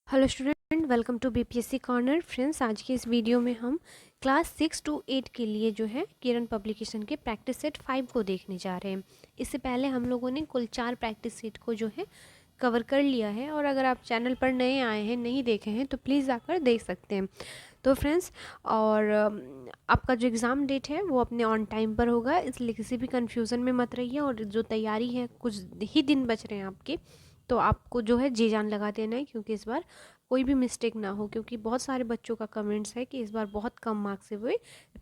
Hello student, welcome to BPSC corner. Friends, आज के इस वीडियो में हम क्लास 6 to 8 के लिए जो है किरण पब्लिकेशन के प्रैक्टिस सेट 5 को देखने जा रहे हैं। इससे पहले हम लोगों ने कुल 4 प्रैक्टिस सेट को जो है कवर कर लिया है, और अगर आप चैनल पर नए आए हैं, नहीं देखे हैं, तो प्लीज़ आकर देख सकते हैं। तो फ्रेंड्स, और आपका जो एग्ज़ाम डेट है वो अपने ऑन टाइम पर होगा, इसलिए किसी भी कन्फ्यूज़न में मत रहिए। और जो तैयारी है, कुछ ही दिन बच रहे हैं आपके, तो आपको जो है जी जान लगा देना है, क्योंकि इस बार कोई भी मिस्टेक ना हो। क्योंकि बहुत सारे बच्चों का कमेंट्स है कि इस बार बहुत कम मार्क्स से वे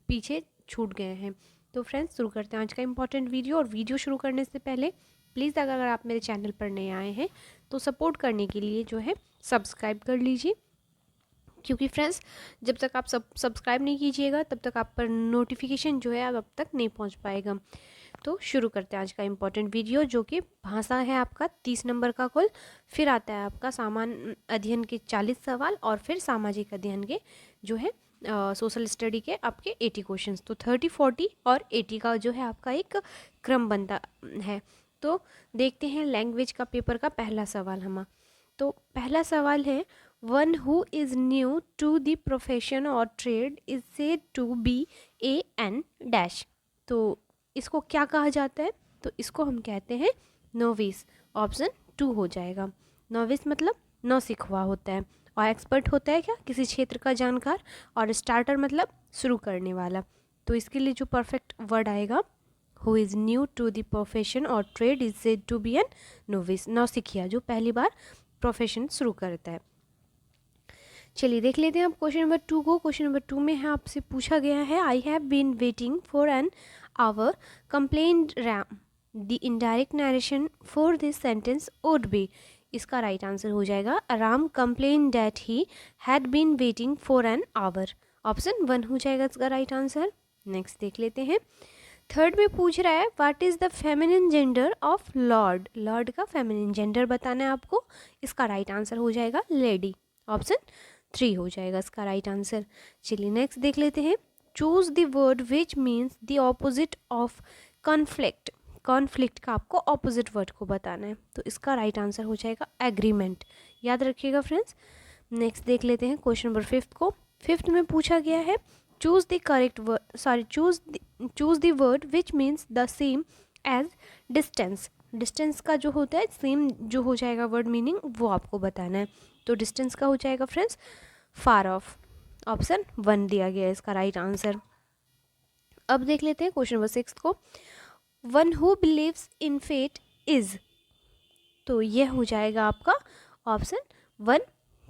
पीछे छूट गए हैं। तो फ्रेंड्स, शुरू करते हैं आज का इम्पॉर्टेंट वीडियो। और वीडियो शुरू करने से पहले प्लीज़ अगर आप मेरे चैनल पर नए आए हैं तो सपोर्ट करने के लिए जो है सब्सक्राइब कर लीजिए, क्योंकि फ्रेंड्स, जब तक आप सब्सक्राइब नहीं कीजिएगा तब तक आप पर नोटिफिकेशन जो है अब तक नहीं पहुंच पाएगा। तो शुरू करते हैं आज का इम्पोर्टेंट वीडियो, जो कि भाषा है आपका 30 नंबर का कुल। फिर आता है आपका सामान्य अध्ययन के 40 सवाल, और फिर सामाजिक अध्ययन के जो है सोशल स्टडी के आपके 80 क्वेश्चंस। तो 30, 40 और 80 का जो है आपका एक क्रम बनता है। तो देखते हैं लैंग्वेज का पेपर का पहला सवाल हमारा। तो पहला सवाल है, one who is new to the profession or trade is said to be a an dash. तो इसको क्या कहा जाता है? तो इसको हम कहते हैं नोविस। ऑप्शन 2 हो जाएगा। नोविस मतलब नौसिखुआ होता है, और एक्सपर्ट होता है क्या? किसी क्षेत्र का जानकार। और स्टार्टर मतलब शुरू करने वाला। तो इसके लिए जो परफेक्ट वर्ड आएगा, who is new to the profession or trade is said to be an novice. नौसिखिया, जो पहली बार प्रोफेशन शुरू करता है। चलिए देख लेते हैं अब क्वेश्चन नंबर 2 को। क्वेश्चन नंबर 2 में है आपसे पूछा गया है, I have been waiting for an hour complain Ram the indirect narration for this sentence would be. इसका राइट आंसर हो जाएगा, Ram complain that he had been waiting for an hour. Option 1 हो जाएगा इसका राइट आंसर। नेक्स्ट देख लेते हैं। Third में पूछ रहा है, what is the feminine gender of Lord. Lord का फेमिनिन जेंडर बताना है आपको। इसका राइट आंसर हो जाएगा लेडी। ऑप्शन 3 हो जाएगा इसका राइट आंसर। चलिए नेक्स्ट देख लेते हैं। Choose the word which means the opposite of conflict. Conflict का आपको ऑपोजिट वर्ड को बताना है, तो इसका राइट आंसर हो जाएगा एग्रीमेंट। याद रखिएगा फ्रेंड्स। नेक्स्ट देख लेते हैं क्वेश्चन नंबर 5 को। 5th में पूछा गया है, choose the correct word, sorry choose the word which means the same as distance. Distance का जो होता है सेम जो हो जाएगा वर्ड मीनिंग, वो आपको बताना है। तो डिस्टेंस का हो जाएगा फ्रेंड्स फार ऑफ। ऑप्शन 1 दिया गया है इसका राइट आंसर। अब देख लेते हैं क्वेश्चन नंबर 6 को। One who believes in fate is. तो यह हो जाएगा आपका ऑप्शन 1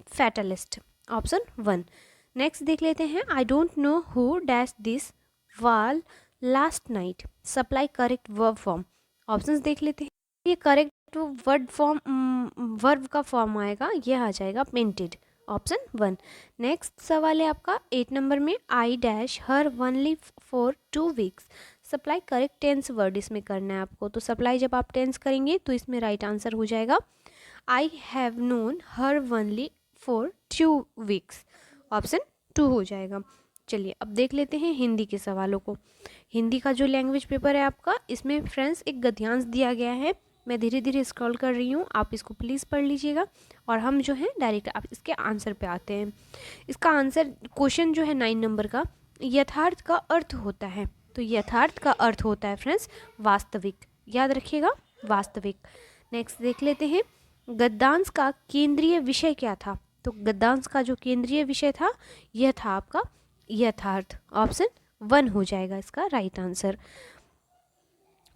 फैटलिस्ट। ऑप्शन 1। नेक्स्ट देख लेते हैं, I don't know who dash this wall last night. Supply correct verb form. Options देख लेते हैं। ये करेक्ट वर्ड फॉर्म वर्ब का फॉर्म आएगा, यह आ जाएगा पेंटेड। ऑप्शन 1। नेक्स्ट सवाल है आपका 8 नंबर में, I dash her only for 2 weeks. Supply correct tense word इसमें करना है आपको। तो सप्लाई जब आप टेंस करेंगे तो इसमें राइट आंसर हो जाएगा, I have known her only for 2 weeks. Option 2 हो जाएगा। चलिए अब देख लेते हैं हिंदी के सवालों को। हिंदी का जो लैंग्वेज पेपर है आपका, इसमें फ्रेंड्स एक गद्यांश दिया गया है। मैं धीरे धीरे स्क्रॉल कर रही हूँ, आप इसको प्लीज़ पढ़ लीजिएगा। और हम जो है डायरेक्ट आप इसके आंसर पे आते हैं। इसका आंसर क्वेश्चन जो है 9 नंबर का, यथार्थ का अर्थ होता है। तो यथार्थ का अर्थ होता है फ्रेंड्स वास्तविक। याद रखिएगा, वास्तविक। नेक्स्ट देख लेते हैं, गद्यांश का केंद्रीय विषय क्या था। तो गद्यांश का जो केंद्रीय विषय था, यह था आपका यथार्थ। ऑप्शन 1 हो जाएगा इसका राइट आंसर।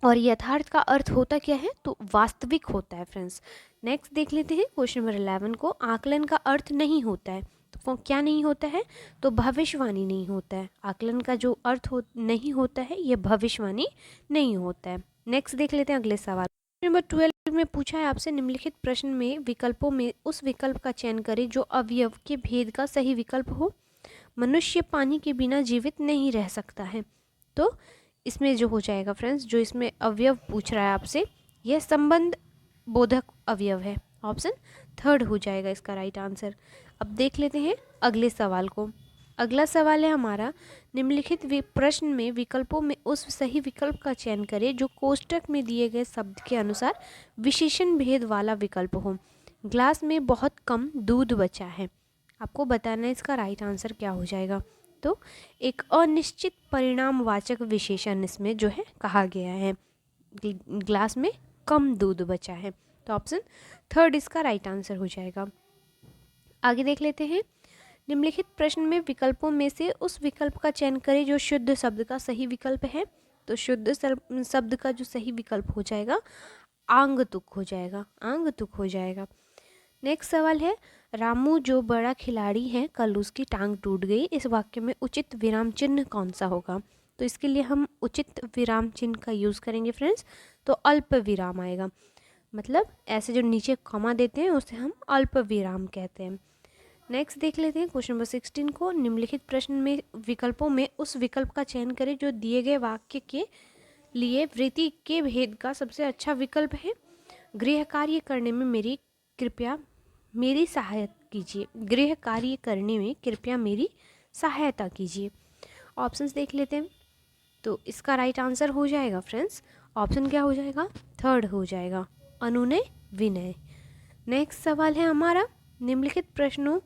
और यथार्थ का अर्थ होता क्या है? तो वास्तविक होता है फ्रेंड्स। नेक्स्ट देख लेते हैं क्वेश्चन नंबर 11 को। आकलन का अर्थ नहीं होता है। तो क्या नहीं होता है? तो भविष्यवाणी नहीं होता है। आकलन का जो अर्थ नहीं होता है, यह भविष्यवाणी नहीं होता है। नेक्स्ट देख लेते हैं अगले सवाल। नंबर 12 में पूछा है आपसे, निम्नलिखित प्रश्न में विकल्पों में उस विकल्प का चयन करें जो अवयव के भेद का सही विकल्प हो। मनुष्य पानी के बिना जीवित नहीं रह सकता है। तो इसमें जो हो जाएगा फ्रेंड्स, जो इसमें अवयव पूछ रहा है आपसे, यह संबंध बोधक अवयव है। ऑप्शन 3 हो जाएगा इसका राइट आंसर। अब देख लेते हैं अगले सवाल को। अगला सवाल है हमारा, निम्नलिखित प्रश्न में विकल्पों में उस सही विकल्प का चयन करें जो कोष्टक में दिए गए शब्द के अनुसार विशेषण भेद वाला विकल्प हो। ग्लास में बहुत कम दूध बचा है। आपको बताना है इसका राइट आंसर क्या हो जाएगा। तो एक अनिश्चित परिणामवाचक विशेषण इसमें जो है कहा गया है, ग्लास में कम दूध बचा है। तो ऑप्शन थर्ड इसका राइट आंसर हो जाएगा। आगे देख लेते हैं। निम्नलिखित प्रश्न में विकल्पों में से उस विकल्प का चयन करें जो शुद्ध शब्द का सही विकल्प है। तो शुद्ध शब्द का जो सही विकल्प हो जाएगा आगंतुक हो जाएगा, आगंतुक हो जाएगा। नेक्स्ट सवाल है, रामू जो बड़ा खिलाड़ी है कल उसकी टांग टूट गई, इस वाक्य में उचित विराम चिन्ह कौन सा होगा। तो इसके लिए हम उचित विराम चिन्ह का यूज़ करेंगे फ्रेंड्स। तो अल्प विराम आएगा, मतलब ऐसे जो नीचे कॉमा देते हैं उसे हम अल्प विराम कहते हैं। नेक्स्ट देख लेते हैं क्वेश्चन नंबर 16 को। निम्नलिखित प्रश्न में विकल्पों में उस विकल्प का चयन करें जो दिए गए वाक्य के लिए वृत्ति के भेद का सबसे अच्छा विकल्प है। गृह कार्य करने में मेरी सहायता कीजिए, गृह कार्य करने में कृपया मेरी सहायता कीजिए। ऑप्शंस देख लेते हैं। तो इसका राइट आंसर हो जाएगा फ्रेंड्स, ऑप्शन क्या हो जाएगा, थर्ड हो जाएगा, अनुनय विनय। नेक्स्ट सवाल है हमारा, निम्नलिखित प्रश्नों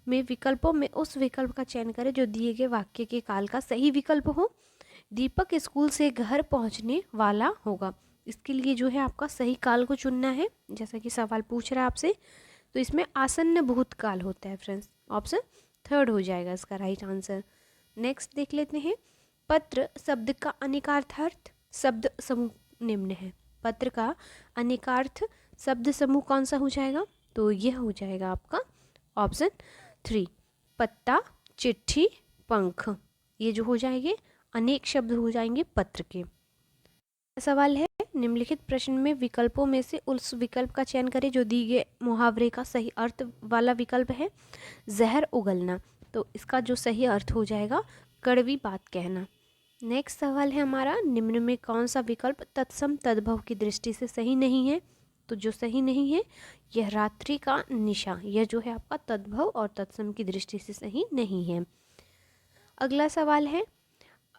में विकल्पों में उस विकल्प का चयन करें जो दिए गए वाक्य के काल का सही विकल्प हो। दीपक स्कूल से घर पहुंचने वाला होगा, इसके लिए जो है आपका सही काल को चुनना है, जैसा कि सवाल पूछ रहा है आपसे। तो इसमें आसन्न भूतकाल होता है फ्रेंड्स, ऑप्शन थर्ड हो जाएगा इसका राइट आंसर। नेक्स्ट देख लेते हैं। पत्र शब्द का अनेकार्थार्थ शब्द समूह निम्न है। पत्र का अनेकार्थ शब्द समूह कौन सा हो जाएगा। तो यह हो जाएगा आपका ऑप्शन 3, पत्ता, चिट्ठी, पंख। ये जो हो जाएंगे अनेक शब्द हो जाएंगे पत्र के। सवाल है, निम्नलिखित प्रश्न में विकल्पों में से उस विकल्प का चयन करें जो दिए गए मुहावरे का सही अर्थ वाला विकल्प है। जहर उगलना, तो इसका जो सही अर्थ हो जाएगा कड़वी बात कहना। नेक्स्ट सवाल है हमारा, निम्न में कौन सा विकल्प तत्सम तद्भव की दृष्टि से सही नहीं है। तो जो सही नहीं है यह रात्रि का निशा, यह जो है आपका तद्भव और तत्सम की दृष्टि से सही नहीं है। अगला सवाल है,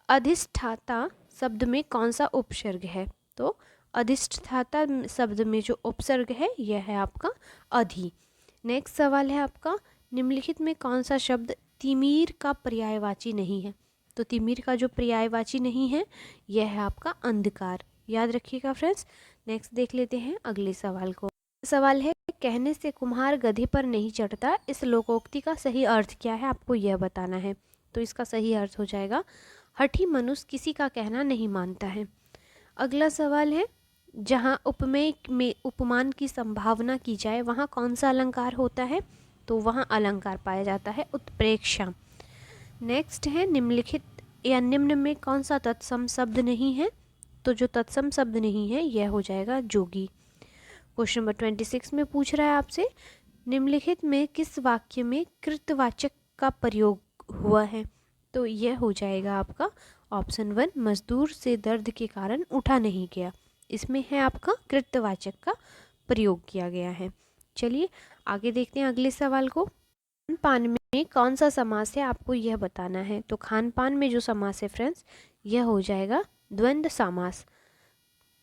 अधिष्ठाता शब्द में कौन सा उपसर्ग है। तो अधिष्ठाता शब्द में जो उपसर्ग है यह है आपका अधि। नेक्स्ट सवाल है आपका, निम्नलिखित में कौन सा शब्द तिमीर का पर्यायवाची नहीं है। तो तिमीर का जो पर्यायवाची नहीं है यह है आपका अंधकार, याद रखिएगा फ्रेंड्स। नेक्स्ट देख लेते हैं अगले सवाल को। सवाल है, कहने से कुम्हार गधे पर नहीं चढ़ता, इस लोकोक्ति का सही अर्थ क्या है, आपको यह बताना है। तो इसका सही अर्थ हो जाएगा हठी मनुष्य किसी का कहना नहीं मानता है। अगला सवाल है, जहाँ उपमेय में उपमान की संभावना की जाए वहाँ कौन सा अलंकार होता है। तो वहाँ अलंकार पाया जाता है उत्प्रेक्षा। नेक्स्ट है, निम्नलिखित या निम्न में कौन सा तत्सम शब्द नहीं है। तो जो तत्सम शब्द नहीं है यह हो जाएगा जोगी। क्वेश्चन नंबर 26 में पूछ रहा है आपसे, निम्नलिखित में किस वाक्य में कृतवाचक का प्रयोग हुआ है। तो यह हो जाएगा आपका ऑप्शन 1, मजदूर से दर्द के कारण उठा नहीं गया, इसमें है आपका कृतवाचक का प्रयोग किया गया है। चलिए आगे देखते हैं अगले सवाल को। खान पान में कौन सा समास है, आपको यह बताना है। तो खान पान में जो समास है फ्रेंड्स यह हो जाएगा द्वंद्व समास।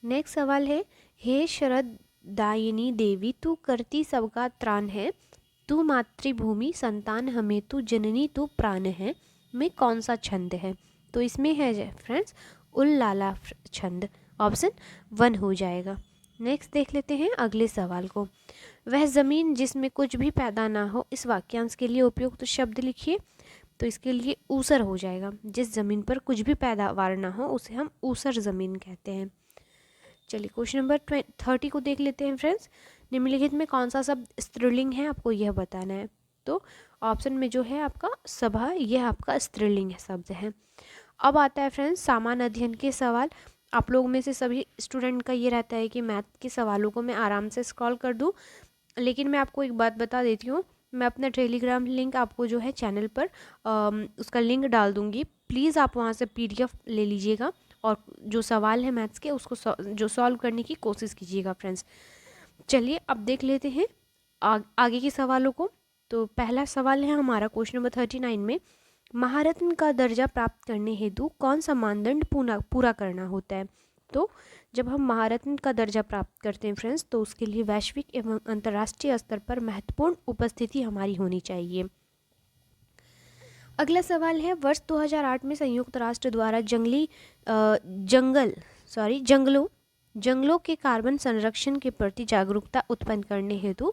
नेक्स्ट सवाल है, हे शरद दायिनी देवी तू करती सबका त्राण है, तू मातृभूमि संतान हमें तू जननी तू प्राण है, में कौन सा छंद है। तो इसमें है फ्रेंड्स उल्लाला छंद, ऑप्शन 1 हो जाएगा। नेक्स्ट देख लेते हैं अगले सवाल को। वह ज़मीन जिसमें कुछ भी पैदा ना हो, इस वाक्यांश के लिए उपयुक्त तो शब्द लिखिए। तो इसके लिए ऊसर हो जाएगा, जिस ज़मीन पर कुछ भी पैदावार ना हो उसे हम ऊसर ज़मीन कहते हैं। चलिए क्वेश्चन नंबर 30 को देख लेते हैं फ्रेंड्स। निम्नलिखित में कौन सा शब्द स्त्रीलिंग है, आपको यह बताना है। तो ऑप्शन में जो है आपका सभा, यह आपका स्त्रीलिंग शब्द है। अब आता है फ्रेंड्स सामान्य अध्ययन के सवाल। आप लोग में से सभी स्टूडेंट का ये रहता है कि मैथ के सवालों को मैं आराम से सॉल्व कर दूं, लेकिन मैं आपको एक बात बता देती हूँ, मैं अपना टेलीग्राम लिंक आपको जो है चैनल पर उसका लिंक डाल दूँगी। प्लीज़ आप वहाँ से PDF ले लीजिएगा और जो सवाल है मैथ्स के उसको जो सॉल्व करने की कोशिश कीजिएगा फ्रेंड्स। चलिए अब देख लेते हैं आगे के सवालों को। तो पहला सवाल है हमारा क्वेश्चन नंबर 39 में, महारत्न का दर्जा प्राप्त करने हेतु कौन सा मानदंड पूरा करना होता है। तो जब हम महारत्न का दर्जा प्राप्त करते हैं फ्रेंड्स, तो उसके लिए वैश्विक एवं अंतर्राष्ट्रीय स्तर पर महत्वपूर्ण उपस्थिति हमारी होनी चाहिए। अगला सवाल है, वर्ष 2008 में संयुक्त राष्ट्र द्वारा जंगलों के कार्बन संरक्षण के प्रति जागरूकता उत्पन्न करने हेतु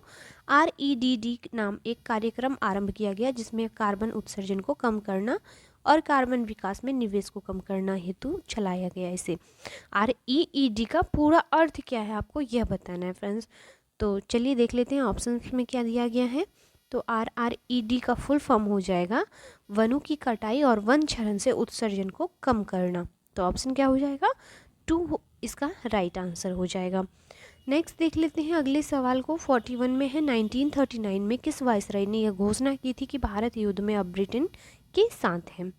REDD नाम एक कार्यक्रम आरंभ किया गया, जिसमें कार्बन उत्सर्जन को कम करना और कार्बन विकास में निवेश को कम करना हेतु चलाया गया। इसे REDD का पूरा अर्थ क्या है आपको यह बताना है फ्रेंड्स। तो चलिए देख लेते हैं ऑप्शन में क्या दिया गया है। तो RRED का फुल फॉर्म हो जाएगा वनों की कटाई और वन क्षरण से उत्सर्जन को कम करना। तो ऑप्शन क्या हो जाएगा, 2 इसका राइट आंसर हो जाएगा। नेक्स्ट देख लेते हैं अगले सवाल को। 41 में है, 1939 में किस वायसराय ने यह घोषणा की थी कि भारत युद्ध में अब ब्रिटेन के साथ है।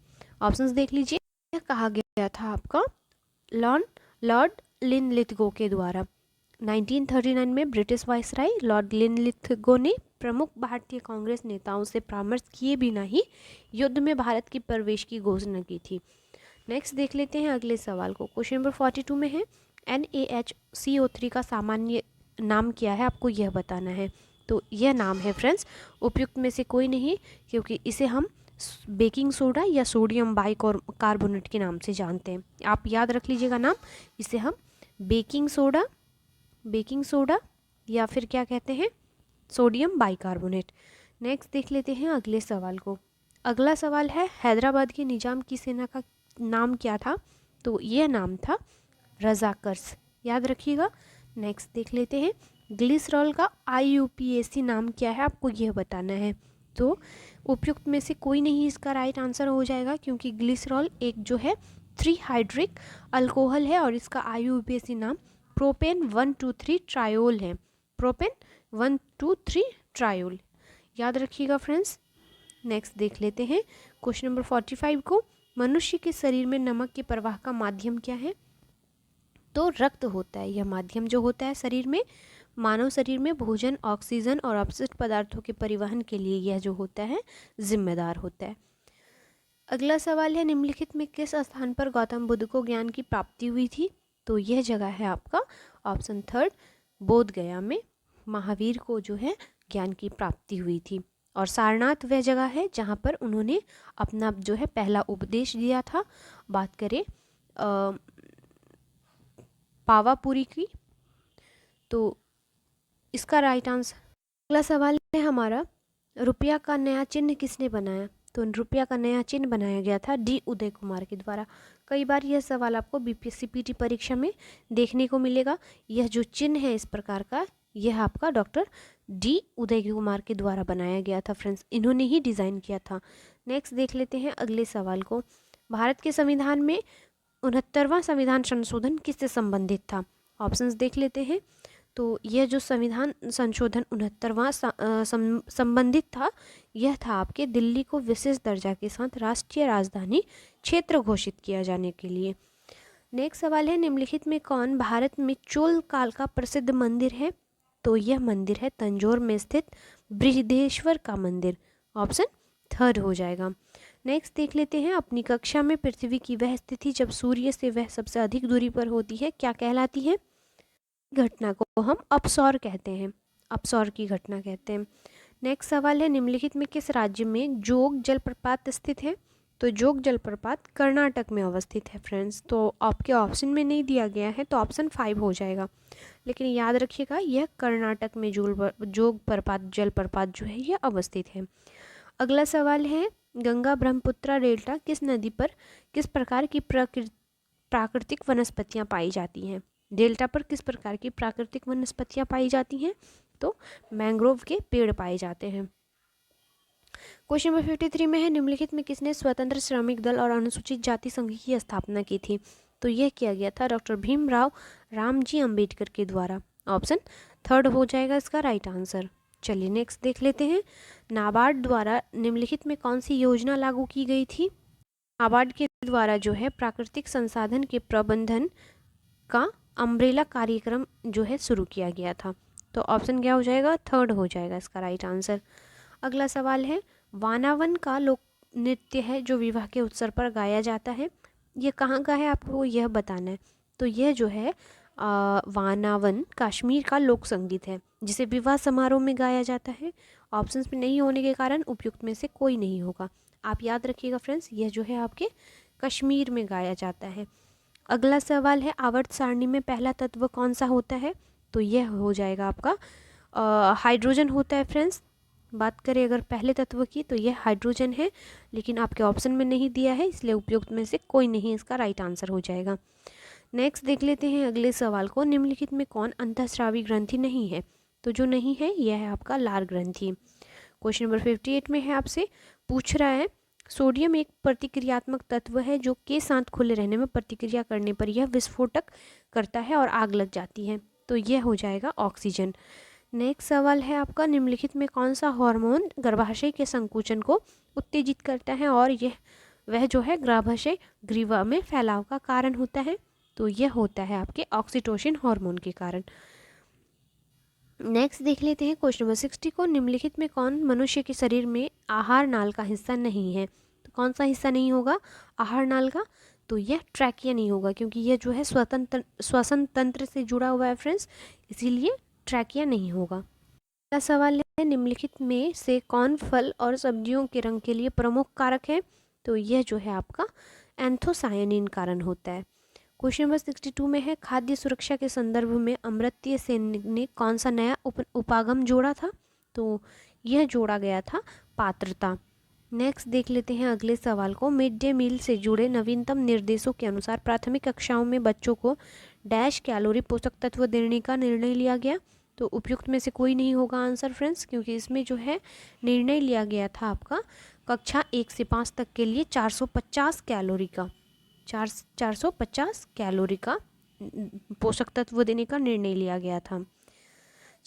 ऑप्शंस देख लीजिए। यह कहा गया था आपका लॉर्ड लिनलिथगो के द्वारा। 1939 में ब्रिटिश वायसराय लॉर्ड लिनलिथगो ने प्रमुख भारतीय कांग्रेस नेताओं से परामर्श किए बिना ही युद्ध में भारत की प्रवेश की घोषणा की थी। नेक्स्ट देख लेते हैं अगले सवाल को। क्वेश्चन नंबर 42 में है, NaHCO3 का सामान्य नाम क्या है, आपको यह बताना है। तो यह नाम है फ्रेंड्स उपयुक्त में से कोई नहीं, क्योंकि इसे हम बेकिंग सोडा या सोडियम बाइकार्बोनेट के नाम से जानते हैं। आप याद रख लीजिएगा नाम, इसे हम बेकिंग सोडा या फिर क्या कहते हैं, सोडियम बाइकार्बोनेट। नेक्स्ट देख लेते हैं अगले सवाल को। अगला सवाल है, हैदराबाद के निजाम की सेना का नाम क्या था। तो यह नाम था रजाकर्स, याद रखिएगा। नेक्स्ट देख लेते हैं, ग्लिसरॉल का IUPAC नाम क्या है, आपको यह बताना है। तो उपयुक्त में से कोई नहीं इसका राइट आंसर हो जाएगा, क्योंकि ग्लिसरॉल एक जो है 3 हाइड्रिक अल्कोहल है और इसका IUPAC नाम प्रोपेन 1,2,3 ट्रायोल है। प्रोपेन 1,2,3 ट्रायोल, याद रखिएगा फ्रेंड्स। नेक्स्ट देख लेते हैं क्वेश्चन नंबर 45 को। मनुष्य के शरीर में नमक के प्रवाह का माध्यम क्या है। तो रक्त होता है यह माध्यम जो होता है शरीर में। मानव शरीर में भोजन, ऑक्सीजन और अपशिष्ट पदार्थों के परिवहन के लिए यह जो होता है जिम्मेदार होता है। अगला सवाल है, निम्नलिखित में किस स्थान पर गौतम बुद्ध को ज्ञान की प्राप्ति हुई थी। तो यह जगह है आपका ऑप्शन 3 बोध गया में महावीर को जो है ज्ञान की प्राप्ति हुई थी। और सारनाथ वह जगह है जहाँ पर उन्होंने अपना जो है पहला उपदेश दिया था। बात करें पावापुरी की, तो इसका राइट आंसर। अगला सवाल है हमारा, रुपया का नया चिन्ह किसने बनाया। तो रुपया का नया चिन्ह बनाया गया था D उदय कुमार के द्वारा। कई बार यह सवाल आपको BPSC PT परीक्षा में देखने को मिलेगा। यह जो चिन्ह है इस प्रकार का, यह आपका डॉक्टर D उदय कुमार के द्वारा बनाया गया था फ्रेंड्स, इन्होंने ही डिज़ाइन किया था। नेक्स्ट देख लेते हैं अगले सवाल को। भारत के संविधान में 69वां संविधान संशोधन किससे संबंधित था। ऑप्शंस देख लेते हैं। तो यह जो संविधान संशोधन 69वां संबंधित था, यह था आपके दिल्ली को विशेष दर्जा के साथ राष्ट्रीय राजधानी क्षेत्र घोषित किया जाने के लिए। नेक्स्ट सवाल है, निम्नलिखित में कौन भारत में चोल काल का प्रसिद्ध मंदिर है। तो यह मंदिर है तंजौर में स्थित बृहदेश्वर का मंदिर। ऑप्शन 3 हो जाएगा। नेक्स्ट देख लेते हैं, अपनी कक्षा में पृथ्वी की वह स्थिति जब सूर्य से वह सबसे अधिक दूरी पर होती है क्या कहलाती है। घटना को हम अपसौर कहते हैं, अपसौर की घटना कहते हैं। नेक्स्ट सवाल है, निम्नलिखित में किस राज्य में जोग जलप्रपात स्थित है। तो जोग जलप्रपात कर्नाटक में अवस्थित है फ्रेंड्स। तो आपके ऑप्शन में नहीं दिया गया है, तो ऑप्शन 5 हो जाएगा। लेकिन याद रखिएगा यह कर्नाटक में जोग जलप्रपात जो है यह अवस्थित है। अगला सवाल है, गंगा ब्रह्मपुत्रा डेल्टा किस नदी पर किस प्रकार की प्राकृतिक वनस्पतियाँ पाई जाती हैं। डेल्टा पर किस प्रकार की प्राकृतिक वनस्पतियाँ पाई जाती हैं। तो मैंग्रोव के पेड़ पाए जाते हैं। क्वेश्चन नंबर 53 में है, निम्नलिखित में किसने स्वतंत्र श्रमिक दल और अनुसूचित जाति संघ की स्थापना की थी। तो यह किया गया था डॉक्टर भीमराव रामजी अंबेडकर के द्वारा। ऑप्शन 3 हो जाएगा इसका राइट आंसर। चलिए नेक्स्ट देख लेते हैं, नाबार्ड द्वारा निम्नलिखित में कौन सी योजना लागू की गई थी। नाबार्ड के द्वारा जो है प्राकृतिक संसाधन के प्रबंधन का अम्ब्रेला कार्यक्रम जो है शुरू किया गया था। तो ऑप्शन क्या हो जाएगा, 3 हो जाएगा इसका राइट आंसर। अगला सवाल है, वानावन का लोक नृत्य है जो विवाह के उत्सव पर गाया जाता है, ये कहाँ का है आपको यह बताना है। तो यह जो है वानावन कश्मीर का लोक संगीत है जिसे विवाह समारोह में गाया जाता है। ऑप्शंस में नहीं होने के कारण उपयुक्त में से कोई नहीं होगा। आप याद रखिएगा फ्रेंड्स, यह जो है आपके कश्मीर में गाया जाता है। अगला सवाल है आवर्त सारणी में पहला तत्व कौन सा होता है? तो यह हो जाएगा आपका हाइड्रोजन होता है फ्रेंड्स। बात करें अगर पहले तत्व की तो यह हाइड्रोजन है, लेकिन आपके ऑप्शन में नहीं दिया है इसलिए उपयुक्त में से कोई नहीं इसका राइट आंसर हो जाएगा। नेक्स्ट देख लेते हैं अगले सवाल को, निम्नलिखित में कौन अंतःस्रावी ग्रंथि नहीं है? तो जो नहीं है यह है आपका लार ग्रंथि। क्वेश्चन नंबर 58 में है, आपसे पूछ रहा है सोडियम एक प्रतिक्रियात्मक तत्व है जो के साथ खुले रहने में प्रतिक्रिया करने पर यह विस्फोटक करता है और आग लग जाती है। तो यह हो जाएगा ऑक्सीजन। नेक्स्ट सवाल है आपका, निम्नलिखित में कौन सा हार्मोन गर्भाशय के संकुचन को उत्तेजित करता है और वह जो है गर्भाशय ग्रीवा में फैलाव का कारण होता है? तो यह होता है आपके ऑक्सीटोसिन हार्मोन के कारण। नेक्स्ट देख लेते हैं क्वेश्चन नंबर 60 को, निम्नलिखित में कौन मनुष्य के शरीर में आहार नाल का हिस्सा नहीं है? तो कौन सा हिस्सा नहीं होगा आहार नाल का? तो यह ट्रैकिया नहीं होगा क्योंकि यह जो है श्वसन तंत्र से जुड़ा हुआ है फ्रेंड्स, इसीलिए ट्रैकिया नहीं होगा। अगला सवाल है, निम्नलिखित में से कौन फल और सब्जियों के रंग के लिए प्रमुख कारक है? तो यह जो है आपका एंथोसायनिन कारण होता है। क्वेश्चन नंबर 62 में है, खाद्य सुरक्षा के संदर्भ में अमर्त्य सेन ने कौन सा नया उपागम जोड़ा था? तो यह जोड़ा गया था पात्रता। नेक्स्ट देख लेते हैं अगले सवाल को, मिड डे मील से जुड़े नवीनतम निर्देशों के अनुसार प्राथमिक कक्षाओं में बच्चों को डैश कैलोरी पोषक तत्व देने का निर्णय लिया गया। तो उपयुक्त में से कोई नहीं होगा आंसर फ्रेंड्स, क्योंकि इसमें जो है निर्णय लिया गया था आपका कक्षा 1 से 5 तक के लिए 450 कैलोरी का 450 कैलोरी का पोषक तत्व देने का निर्णय लिया गया था।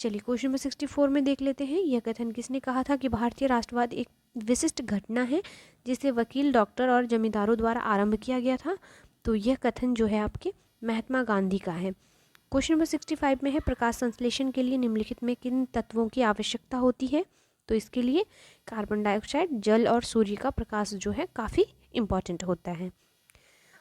चलिए क्वेश्चन नंबर 64 में देख लेते हैं, यह कथन किसने कहा था कि भारतीय राष्ट्रवाद एक विशिष्ट घटना है जिसे वकील, डॉक्टर और जमींदारों द्वारा आरंभ किया गया था? तो यह कथन जो है आपके महात्मा गांधी का है। क्वेश्चन नंबर 65 में है, प्रकाश संश्लेषण के लिए निम्नलिखित में किन तत्वों की आवश्यकता होती है? तो इसके लिए कार्बन डाइऑक्साइड, जल और सूर्य का प्रकाश जो है काफ़ी इंपॉर्टेंट होता है।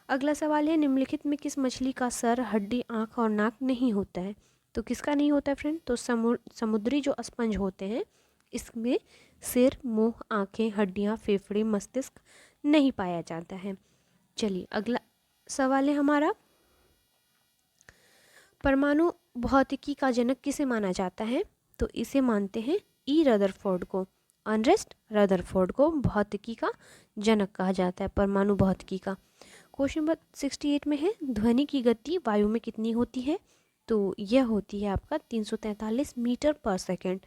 अगला सवाल है, निम्नलिखित में किस मछली का सर, हड्डी, आँख और नाक नहीं होता है? तो किसका नहीं होता है फ्रेंड? तो समुद्री जो स्पंज होते हैं इसमें सिर, मुंह, आँखें, हड्डियाँ, फेफड़े, मस्तिष्क नहीं पाया जाता है। चलिए अगला सवाल है हमारा, परमाणु भौतिकी का जनक किसे माना जाता है? तो इसे मानते हैं ई रदरफोर्ड को। अर्नेस्ट रदरफोर्ड को भौतिकी का जनक कहा जाता है, परमाणु भौतिकी का। क्वेश्चन नंबर 68 में है, ध्वनि की गति वायु में कितनी होती है? तो यह होती है आपका 343 मीटर पर सेकेंड।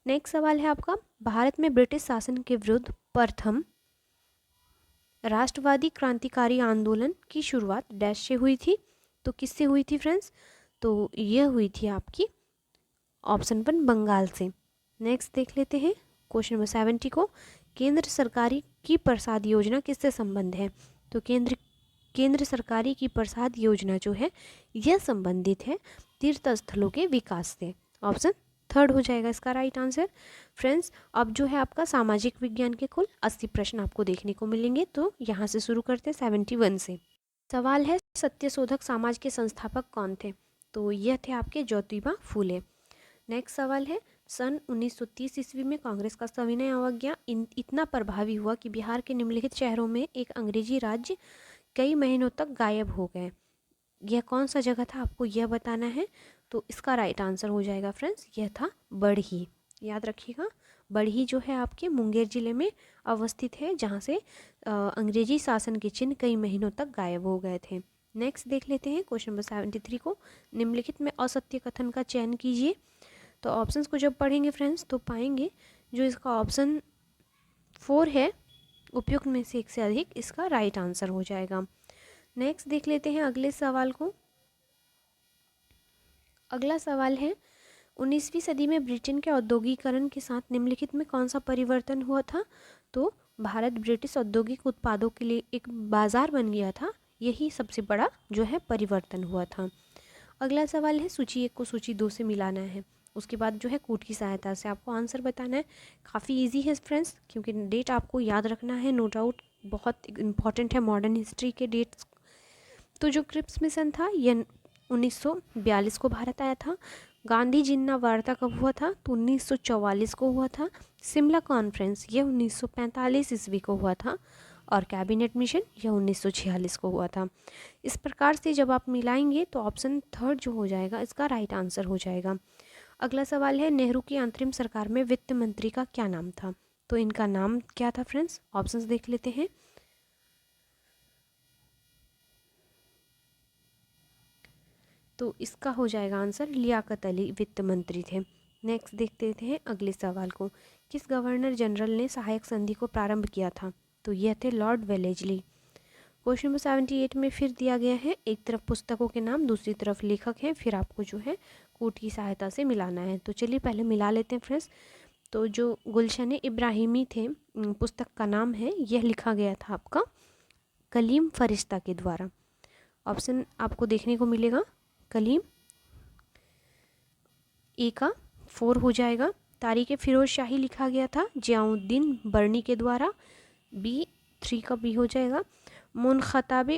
नेक्स्ट सवाल है आपका, भारत में ब्रिटिश शासन के विरुद्ध प्रथम राष्ट्रवादी क्रांतिकारी आंदोलन की शुरुआत डैश से हुई थी? तो किससे हुई थी फ्रेंड्स? तो यह हुई थी आपकी ऑप्शन 1 बंगाल से। नेक्स्ट देख लेते हैं क्वेश्चन नंबर 70 को, केंद्र सरकारी की प्रसाद योजना किससे संबंध है? तो केंद्र सरकारी की प्रसाद योजना जो है यह संबंधित है तीर्थ स्थलों के विकास से। ऑप्शन 3 हो जाएगा इसका राइट आंसर। फ्रेंड्स अब जो है आपका सामाजिक विज्ञान के कुल 80 प्रश्न आपको देखने को मिलेंगे, तो यहाँ से शुरू करते हैं 71 से। सवाल है, सत्यशोधक समाज के संस्थापक कौन थे? तो यह थे आपके ज्योतिबा फूले। नेक्स्ट सवाल है, सन 1930 ईस्वी में कांग्रेस का सविनय अवज्ञा इतना प्रभावी हुआ कि बिहार के निम्नलिखित शहरों में एक अंग्रेजी राज्य कई महीनों तक गायब हो गए। यह कौन सा जगह था आपको यह बताना है। तो इसका राइट आंसर हो जाएगा फ्रेंड्स, यह था बढ़ी। याद रखिएगा, बढ़ी जो है आपके मुंगेर जिले में अवस्थित है, जहाँ से अंग्रेजी शासन के चिन्ह कई महीनों तक गायब हो गए थे। नेक्स्ट देख लेते हैं क्वेश्चन नंबर 73 को, निम्नलिखित में असत्य कथन का चयन कीजिए। तो ऑप्शंस को जब पढ़ेंगे फ्रेंड्स तो पाएंगे जो इसका ऑप्शन 4 है उपयुक्त में से एक से अधिक इसका राइट आंसर हो जाएगा। नेक्स्ट देख लेते हैं अगले सवाल को। अगला सवाल है, 19वीं सदी में ब्रिटेन के औद्योगिकरण के साथ निम्नलिखित में कौन सा परिवर्तन हुआ था? तो भारत ब्रिटिश औद्योगिक उत्पादों के लिए एक बाजार बन गया था, यही सबसे बड़ा जो है परिवर्तन हुआ था। अगला सवाल है, सूची 1 को सूची 2 से मिलाना है, उसके बाद जो है कूट की सहायता से आपको आंसर बताना है। काफ़ी इजी है फ्रेंड्स, क्योंकि डेट आपको याद रखना है, नो डाउट बहुत इंपॉर्टेंट है मॉडर्न हिस्ट्री के डेट्स। तो जो क्रिप्स मिशन था यह 1942 को भारत आया था। गांधी जिन्ना वार्ता कब हुआ था? तो 1944 को हुआ था। शिमला कॉन्फ्रेंस यह 1945 ईस्वी को हुआ था। और कैबिनेट मिशन यह 1946 को हुआ था। इस प्रकार से जब आप मिलाएंगे तो ऑप्शन थर्ड जो हो जाएगा इसका राइट आंसर हो जाएगा। अगला सवाल है, नेहरू की अंतरिम सरकार में वित्त मंत्री का क्या नाम था? तो इनका नाम क्या था फ्रेंड्स? ऑप्शंस देख लेते हैं। तो इसका हो जाएगा आंसर लियाकत अली वित्त मंत्री थे। नेक्स्ट देखते हैं अगले सवाल को। किस गवर्नर जनरल ने सहायक संधि को प्रारंभ किया था? तो यह थे लॉर्ड वेलेस्ली। क्वेश्चन नंबर 78 में फिर दिया गया है, एक तरफ पुस्तकों के नाम, दूसरी तरफ लेखक हैं, फिर आपको जो है कोड की सहायता से मिलाना है। तो चलिए पहले मिला लेते हैं फ्रेंड्स। तो जो गुलशन इब्राहिमी थे, पुस्तक का नाम है, यह लिखा गया था आपका कलीम फरिश्ता के द्वारा। ऑप्शन आपको देखने को मिलेगा, कलीम ए का 4 हो जाएगा। तारीख फिरोज शाही लिखा गया था जियाउद्दीन बर्नी के द्वारा, बी 3 का बी हो जाएगा। मुनखताब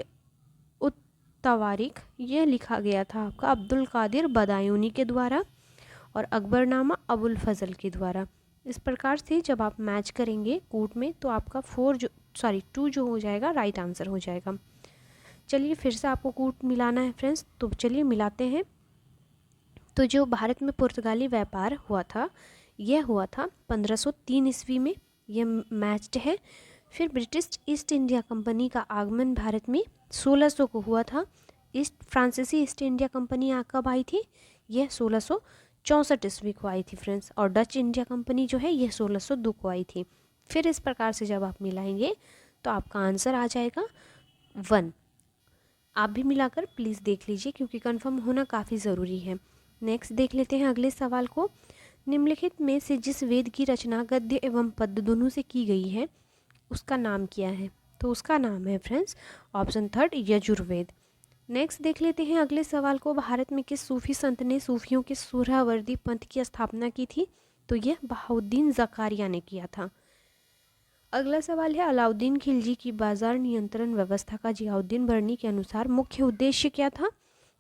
उत तवारिख यह लिखा गया था आपका अब्दुल कादिर बदायूनी के द्वारा, और अकबरनामा अबुल फजल के द्वारा। इस प्रकार से जब आप मैच करेंगे कूट में तो आपका 2 जो हो जाएगा राइट आंसर हो जाएगा। चलिए फिर से आपको कूट मिलाना है फ्रेंड्स, तो चलिए मिलाते हैं। तो जो भारत में पुर्तगाली व्यापार हुआ था यह हुआ था 1503 ईस्वी में, यह मैच्ड है। फिर ब्रिटिश ईस्ट इंडिया कंपनी का आगमन भारत में 1600 को हुआ था। फ्रांसीसी ईस्ट इंडिया कंपनी कब आई थी? यह 1664 ईस्वी को आई थी फ्रेंड्स। और डच इंडिया कंपनी जो है यह 1602 को आई थी। फिर इस प्रकार से जब आप मिलाएंगे तो आपका आंसर आ जाएगा 1। आप भी मिलाकर प्लीज़ देख लीजिए क्योंकि कंफर्म होना काफ़ी ज़रूरी है। नेक्स्ट देख लेते हैं अगले सवाल को। निम्नलिखित में से जिस वेद की रचना गद्य एवं पद्य दोनों से की गई है उसका नाम क्या है? तो उसका नाम है friends option third Yajurveda. Next देख लेते हैं अगले सवाल को। भारत में किस सूफी संत ने सूफियों के सुहरावर्दी पंथ की स्थापना की थी? तो यह बहाउद्दीन ज़कारिया ने किया था। अगला सवाल है, अलाउद्दीन खिलजी की बाजार नियंत्रण व्यवस्था का जियाउद्दीन बर्नी के अनुसार मुख्य उद्देश्य क्या था?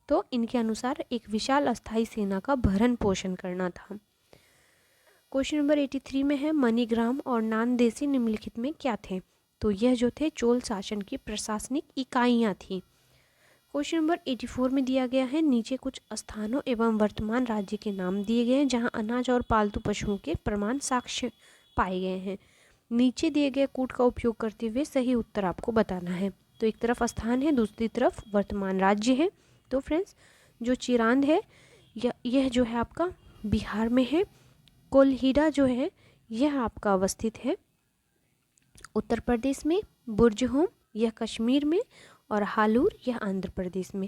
तो इनके अनुसार एक विशाल अस्थायी सेना का भरण पोषण करना था। क्वेश्चन नंबर 83 में है, मणिग्राम और नानदेसी निम्नलिखित में क्या थे? तो यह जो थे चोल शासन की प्रशासनिक इकाइयाँ थी। क्वेश्चन नंबर 84 में दिया गया है, नीचे कुछ स्थानों एवं वर्तमान राज्य के नाम दिए गए हैं जहां अनाज और पालतू पशुओं के प्रमाण साक्ष्य पाए गए हैं। नीचे दिए गए कूट का उपयोग करते हुए सही उत्तर आपको बताना है। तो एक तरफ स्थान है, दूसरी तरफ वर्तमान राज्य है। तो फ्रेंड्स जो चिरांद है यह जो है आपका बिहार में है। कोल्हीडा जो है यह आपका अवस्थित है उत्तर प्रदेश में। बुर्जहोम यह कश्मीर में, और हालूर यह आंध्र प्रदेश में।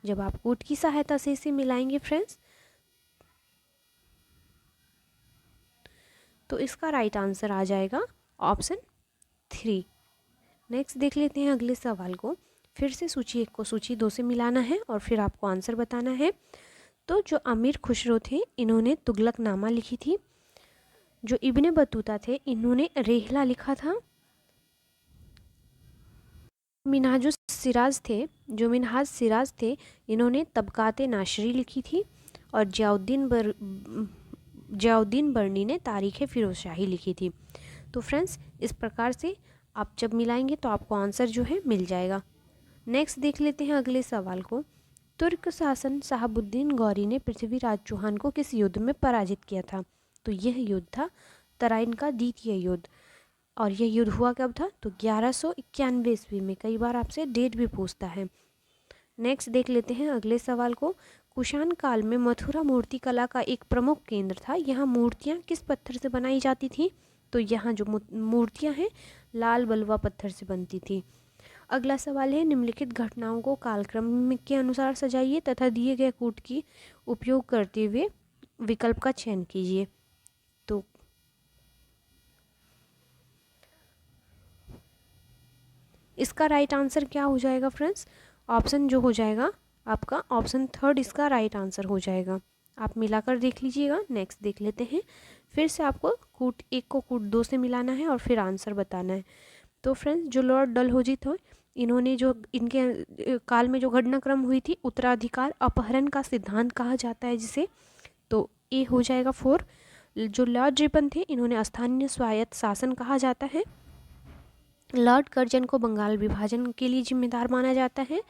जब आप कूट की सहायता से इसे मिलाएंगे फ्रेंड्स तो इसका राइट आंसर आ जाएगा ऑप्शन 3। नेक्स्ट देख लेते हैं अगले सवाल को। फिर से सूची 1 को सूची 2 से मिलाना है और फिर आपको आंसर बताना है। तो जो अमीर खुसरो थे इन्होंने तुगलकनामा लिखी थी। जो इब्ने बतूता थे इन्होंने रेहला लिखा था। मिनहाजुस सिराज थे इन्होंने तबकाते नाशरी लिखी थी। और जियाउद्दीन बर्नी ने तारीख़ फिरोज शाही लिखी थी। तो फ्रेंड्स इस प्रकार से आप जब मिलाएंगे तो आपको आंसर जो है मिल जाएगा। नेक्स्ट देख लेते हैं अगले सवाल को। तुर्क शासन शहाबुद्दीन गौरी ने पृथ्वीराज चौहान को किस युद्ध में पराजित किया था? तो यह युद्ध था तराइन का द्वितीय युद्ध। और यह युद्ध हुआ कब था? तो 1191 ईस्वी में। कई बार आपसे डेट भी पूछता है। नेक्स्ट देख लेते हैं अगले सवाल को। कुषाण काल में मथुरा मूर्ति कला का एक प्रमुख केंद्र था। यहाँ मूर्तियाँ किस पत्थर से बनाई जाती थी? तो यहाँ जो मूर्तियाँ हैं लाल बलुआ पत्थर से बनती थी। अगला सवाल है, निम्नलिखित घटनाओं को कालक्रम के अनुसार सजाइए तथा दिए गए कूट की उपयोग करते हुए विकल्प का चयन कीजिए। तो इसका राइट आंसर क्या हो जाएगा फ्रेंड्स? ऑप्शन जो हो जाएगा आपका ऑप्शन थर्ड इसका राइट आंसर हो जाएगा। आप मिलाकर देख लीजिएगा। नेक्स्ट देख लेते हैं। फिर से आपको कूट 1 को कूट 2 से मिलाना है और फिर आंसर बताना है। तो फ्रेंड्स जो लॉर्ड डलहौजी थे इन्होंने जो इनके काल में जो घटनाक्रम हुई थी, उत्तराधिकार अपहरण का सिद्धांत कहा जाता है जिसे। तो ए हो जाएगा 4। जो लॉर्ड रिपन थे, इन्होंने स्थानीय स्वायत्त शासन कहा जाता है। लॉर्ड कर्जन को बंगाल विभाजन के लिए जिम्मेदार माना जाता है।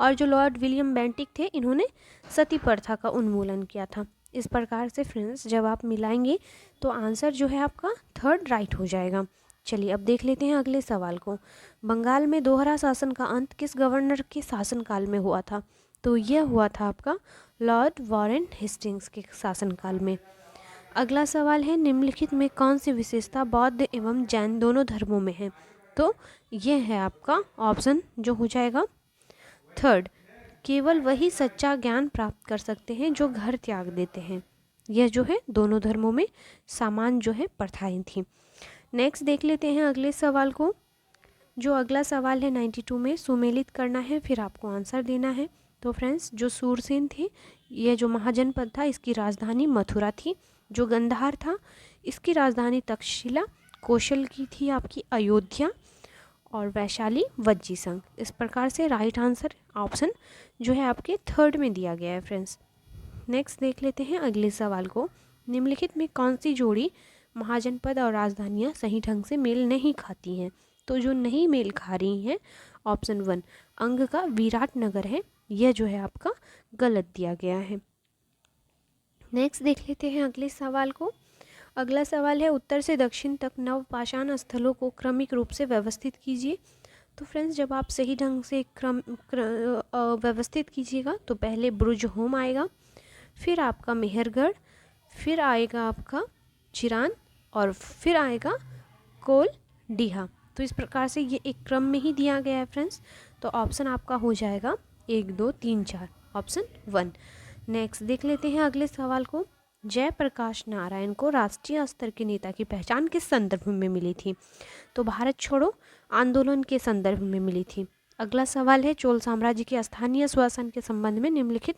और जो लॉर्ड विलियम बेंटिक थे, इन्होंने सती प्रथा का उन्मूलन किया था। इस प्रकार से फ्रेंड्स जब आप मिलाएंगे तो आंसर जो है आपका 3rd राइट हो जाएगा। चलिए अब देख लेते हैं अगले सवाल को। बंगाल में दोहरा शासन का अंत किस गवर्नर के शासनकाल में हुआ था? तो यह हुआ था आपका लॉर्ड वॉरेन हेस्टिंग्स के शासनकाल में। अगला सवाल है, निम्नलिखित में कौन सी विशेषता बौद्ध एवं जैन दोनों धर्मों में है? तो यह है आपका ऑप्शन जो हो जाएगा 3rd। केवल वही सच्चा ज्ञान प्राप्त कर सकते हैं जो घर त्याग देते हैं। यह जो है दोनों धर्मों में समान जो है प्रथाएं थी। नेक्स्ट देख लेते हैं अगले सवाल को। जो अगला सवाल है 92 में सुमेलित करना है, फिर आपको आंसर देना है। तो फ्रेंड्स जो सूरसेन थे, यह जो महाजनपद था इसकी राजधानी मथुरा थी। जो गंधार था इसकी राजधानी तक्षशिला, कौशल की थी आपकी अयोध्या, और वैशाली वज्जी संघ। इस प्रकार से राइट आंसर ऑप्शन जो है आपके 3rd में दिया गया है फ्रेंड्स। नेक्स्ट देख लेते हैं अगले सवाल को। निम्नलिखित में कौन सी जोड़ी महाजनपद और राजधानियाँ सही ढंग से मेल नहीं खाती हैं? तो जो नहीं मेल खा रही हैं, ऑप्शन 1 अंग का विराट नगर है, यह जो है आपका गलत दिया गया है। नेक्स्ट देख लेते हैं अगले सवाल को। अगला सवाल है, उत्तर से दक्षिण तक नवपाषाण स्थलों को क्रमिक रूप से व्यवस्थित कीजिए। तो फ्रेंड्स जब आप सही ढंग से व्यवस्थित कीजिएगा तो पहले ब्रुज होम आएगा, फिर आपका मेहरगढ़, फिर आएगा आपका चिरान, और फिर आएगा कोल डीहा। तो इस प्रकार से ये एक क्रम में ही दिया गया है फ्रेंड्स। तो ऑप्शन आपका हो जाएगा 1 2 3 4, ऑप्शन 1। नेक्स्ट देख लेते हैं अगले सवाल को। जयप्रकाश नारायण को राष्ट्रीय स्तर के नेता की पहचान किस संदर्भ में मिली थी? तो भारत छोड़ो आंदोलन के संदर्भ में मिली थी। अगला सवाल है, चोल साम्राज्य के स्थानीय शासन के संबंध में निम्नलिखित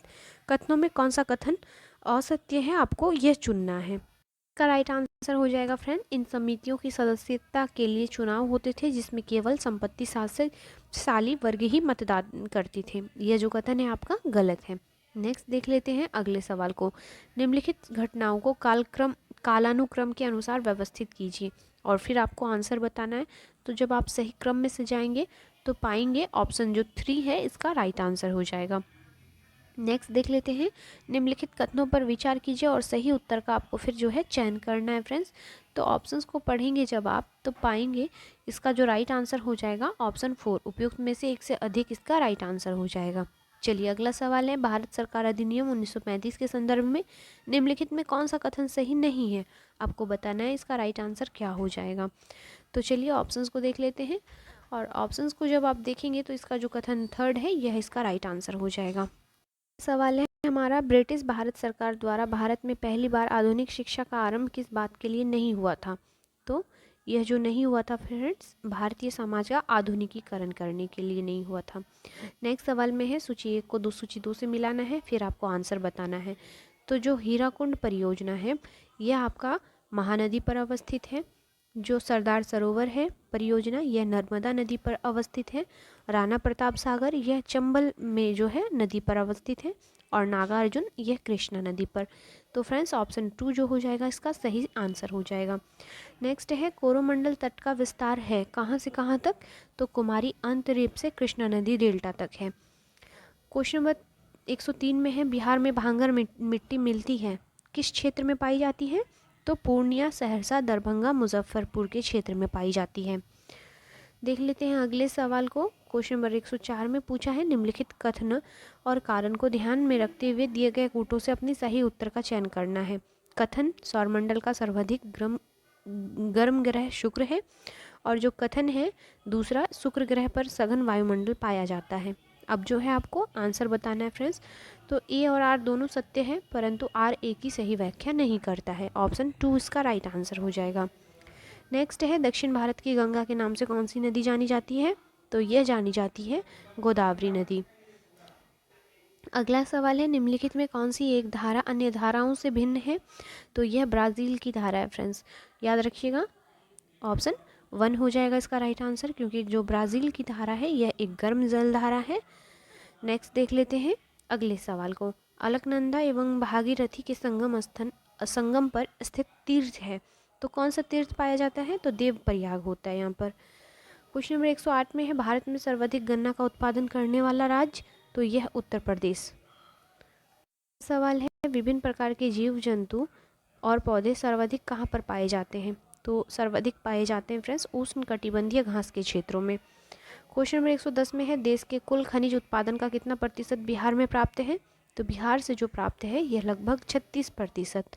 कथनों में कौन सा कथन असत्य है? आपको यह चुनना है। इसका राइट आंसर हो जाएगा फ्रेंड, इन समितियों की सदस्यता के लिए चुनाव होते थे जिसमें केवल संपत्ति शाली वर्ग ही मतदान करती थे। यह जो कथन है आपका गलत है। नेक्स्ट देख लेते हैं अगले सवाल को। निम्नलिखित घटनाओं को कालानुक्रम के अनुसार व्यवस्थित कीजिए और फिर आपको आंसर बताना है। तो जब आप सही क्रम में सजाएंगे तो पाएंगे ऑप्शन जो 3 है इसका राइट आंसर हो जाएगा। नेक्स्ट देख लेते हैं, निम्नलिखित कथनों पर विचार कीजिए और सही उत्तर का आपको फिर जो है चयन करना है फ्रेंड्स। तो ऑप्शंस को पढ़ेंगे जब आप तो पाएंगे इसका जो राइट आंसर हो जाएगा ऑप्शन 4, उपयुक्त में से एक से अधिक इसका राइट आंसर हो जाएगा। चलिए अगला सवाल है, भारत सरकार अधिनियम 1935 के संदर्भ में निम्नलिखित में कौन सा कथन सही नहीं है? आपको बताना है इसका राइट आंसर क्या हो जाएगा। तो चलिए ऑप्शंस को देख लेते हैं और ऑप्शंस को जब आप देखेंगे तो इसका जो कथन 3rd है यह इसका राइट आंसर हो जाएगा। सवाल है हमारा, ब्रिटिश भारत सरकार द्वारा भारत में पहली बार आधुनिक शिक्षा का आरंभ किस बात के लिए नहीं हुआ था? तो यह जो नहीं हुआ था फ्रेंड्स, भारतीय समाज का आधुनिकीकरण करने के लिए नहीं हुआ था। नेक्स्ट सवाल में है, सूची 1 को सूची 2 से मिलाना है, फिर आपको आंसर बताना है। तो जो हीराकुंड परियोजना है यह आपका महानदी पर अवस्थित है। जो सरदार सरोवर है परियोजना यह नर्मदा नदी पर अवस्थित है। राणा प्रताप सागर यह चंबल में जो है नदी पर अवस्थित है, और नागार्जुन यह कृष्णा नदी पर। तो फ्रेंड्स ऑप्शन 2 जो हो जाएगा इसका सही आंसर हो जाएगा। नेक्स्ट है, कोरोमंडल तट का विस्तार है कहाँ से कहाँ तक? तो कुमारी अंतरीप से कृष्णा नदी डेल्टा तक है। क्वेश्चन नंबर 103 में है, बिहार में भांगर मिट्टी मिलती है किस क्षेत्र में पाई जाती है? तो पूर्णिया, सहरसा, दरभंगा, मुजफ्फरपुर के क्षेत्र में पाई जाती है। देख लेते हैं अगले सवाल को। क्वेश्चन नंबर 104 में पूछा है, निम्नलिखित कथन और कारण को ध्यान में रखते हुए दिए गए कूटों से अपनी सही उत्तर का चयन करना है। कथन, सौरमंडल का सर्वाधिक गर्म ग्रह शुक्र है, और जो कथन है दूसरा, शुक्र ग्रह पर सघन वायुमंडल पाया जाता है। अब जो है आपको आंसर बताना है फ्रेंड्स। तो ए और आर दोनों सत्य है, परंतु आर ए की सही व्याख्या नहीं करता है। ऑप्शन 2 इसका राइट आंसर हो जाएगा। नेक्स्ट है, दक्षिण भारत की गंगा के नाम से कौन सी नदी जानी जाती है? तो यह जानी जाती है गोदावरी नदी। अगला सवाल है, निम्नलिखित में कौन सी एक धारा अन्य धाराओं से भिन्न है? तो यह ब्राज़ील की धारा है फ्रेंड्स, याद रखिएगा। ऑप्शन 1 हो जाएगा इसका राइट आंसर, क्योंकि जो ब्राज़ील की धारा है यह एक गर्म जल धारा है। नेक्स्ट देख लेते हैं अगले सवाल को। अलकनंदा एवं भागीरथी के संगम पर स्थित तीर्थ है, तो कौन सा तीर्थ पाया जाता है? तो देव प्रयाग होता है यहाँ पर। क्वेश्चन नंबर 108 में है, भारत में सर्वाधिक गन्ना का उत्पादन करने वाला राज्य, तो यह उत्तर प्रदेश। सवाल है, विभिन्न प्रकार के जीव जंतु और पौधे सर्वाधिक कहाँ पर पाए जाते हैं? तो सर्वाधिक पाए जाते हैं फ्रेंड्स उष्ण कटिबंधीय घास के क्षेत्रों में। क्वेश्चन नंबर 110 में है, देश के कुल खनिज उत्पादन का कितना प्रतिशत बिहार में प्राप्त है? तो बिहार से जो प्राप्त है यह लगभग 36%,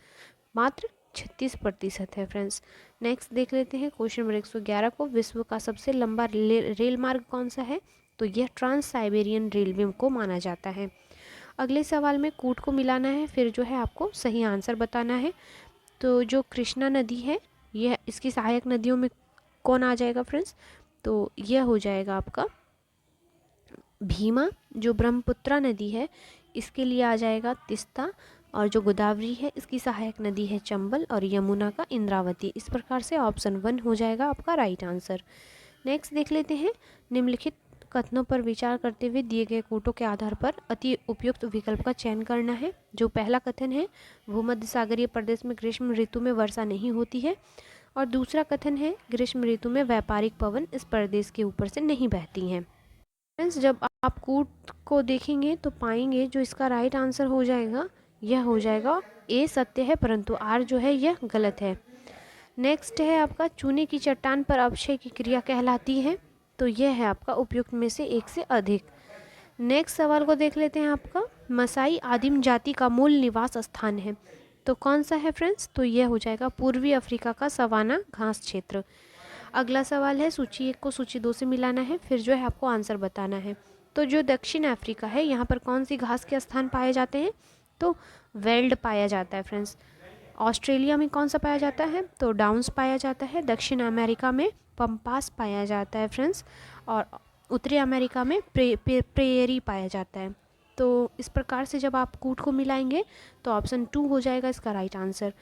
मात्र 36% है फ्रेंड्स। नेक्स्ट देख लेते हैं क्वेश्चन नंबर 111 को। विश्व का सबसे लंबा रेल मार्ग कौन सा है? तो यह ट्रांस साइबेरियन रेलवे को माना जाता है। अगले सवाल में कूट को मिलाना है, फिर जो है आपको सही आंसर बताना है। तो जो कृष्णा नदी है यह, इसकी सहायक नदियों में कौन आ जाएगा फ्रेंड्स? तो यह हो जाएगा आपका भीमा। जो ब्रह्मपुत्रा नदी है इसके लिए आ जाएगा तिस्ता, और जो गोदावरी है इसकी सहायक नदी है चंबल, और यमुना का इंद्रावती। इस प्रकार से ऑप्शन 1 हो जाएगा आपका राइट आंसर। नेक्स्ट देख लेते हैं, निम्नलिखित कथनों पर विचार करते हुए दिए गए कूटों के आधार पर अति उपयुक्त विकल्प का चयन करना है। जो पहला कथन है, भूमध्य सागरीय प्रदेश में ग्रीष्म ऋतु में वर्षा नहीं होती है, और दूसरा कथन है, ग्रीष्म ऋतु में व्यापारिक पवन इस प्रदेश के ऊपर से नहीं बहती हैं। फ्रेंड्स, जब आप कूट को देखेंगे तो पाएंगे जो इसका राइट आंसर हो जाएगा यह हो जाएगा ए सत्य है, परंतु आर जो है यह गलत है। नेक्स्ट है आपका, चूने की चट्टान पर अपक्षय की क्रिया कहलाती है, तो यह है आपका उपयुक्त में से एक से अधिक। नेक्स्ट सवाल को देख लेते हैं आपका, मसाई आदिम जाति का मूल निवास स्थान है, तो कौन सा है फ्रेंड्स? तो यह हो जाएगा पूर्वी अफ्रीका का सवाना घास क्षेत्र। अगला सवाल है, सूची 1 को सूची 2 से मिलाना है, फिर जो है आपको आंसर बताना है। तो जो दक्षिण अफ्रीका है यहाँ पर कौन सी घास के स्थान पाए जाते हैं? तो वेल्ड पाया जाता है फ्रेंड्स। ऑस्ट्रेलिया में कौन सा पाया जाता है? तो डाउन्स पाया जाता है। दक्षिण अमेरिका में पंपास पाया जाता है फ्रेंड्स, और उत्तरी अमेरिका में प्रेयरी पाया जाता है। तो इस प्रकार से जब आप कूट को मिलाएंगे तो ऑप्शन 2 हो जाएगा इसका राइट आंसर।